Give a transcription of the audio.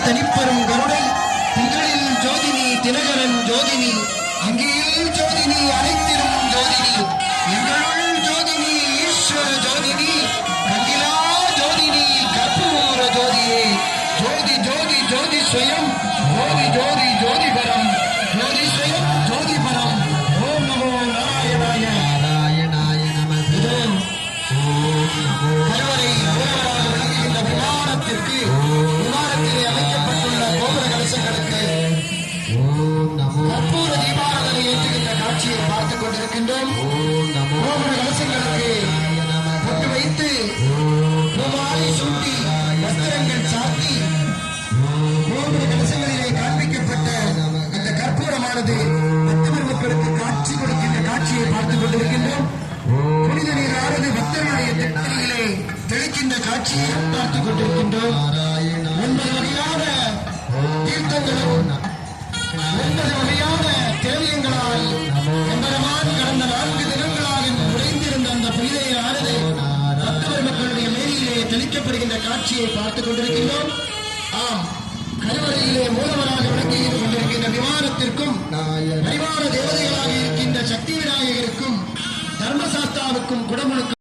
தனிப்பெரும் கருணை திங்களில் ஜோதினி தினகரன் ஜோதினி அங்கேயில் ஜோதினி அனைத்திலும் ஜோதினி எங்களுள் ஜோதினி ஈஸ்வர ஜோதினி கங்கிலா ஜோதினி கற்பூர ஜோதியே ஜோதி ஜோதி ஜோதி ஸ்வயம் ஜோதி ஜோதி ஜோதி பரம் ஜோதி ஸ்வயம் ஜோதி பரம் ஓம் நமோ நாராயணாய நாராயணாய நமது கருவறை மூலவராக விளங்குகின்ற விமானத்திற்கு விமானத்திலே அமைக்கப்பட்டுள்ள கோபுர கலசங்களுக்கு கற்பூர தீபாராதனை ஏற்றுகின்ற காட்சியை பார்த்துக் கொண்டிருக்கின்றோம். கோபுர கலசங்களுக்கு பொட்டு வைத்து பூமாலை சூட்டி வஸ்திரங்கள் சாத்தி கோபுர கலசங்களிலே காண்பிக்கப்பட்ட அந்த கற்பூரமானது பக்தர் மக்களுக்கு காட்சி கொடுக்கின்ற காட்சியை பார்த்துக் கொண்டிருக்கின்றோம். புனித நீரானது பக்தர்களுடைய திருத்தணியிலே தெளிக்கின்ற காட்சியை பார்த்துக் கொண்டிருக்கின்றோம். 9 வகையான தீர்த்தங்களும் 9 வகையான தேவியங்களால் எம்பெருமான் கடந்த 4 தினங்களாக உடைந்திருந்த அந்த புனித நீரானது பக்தர் மக்களுடைய மேலிலே தெளிக்கப்படுகின்ற காட்சியை பார்த்துக் கொண்டிருக்கின்றோம். ஆம், கருவறையிலே மூலவராக விளங்கி கொண்டிருக்கின்ற விமானத்திற்கும் பரிவார தேவதைகளாக இருக்கின்ற சக்தி விநாயகருக்கும் தர்மசாஸ்தாவுக்கும் குடமுழுக்கும்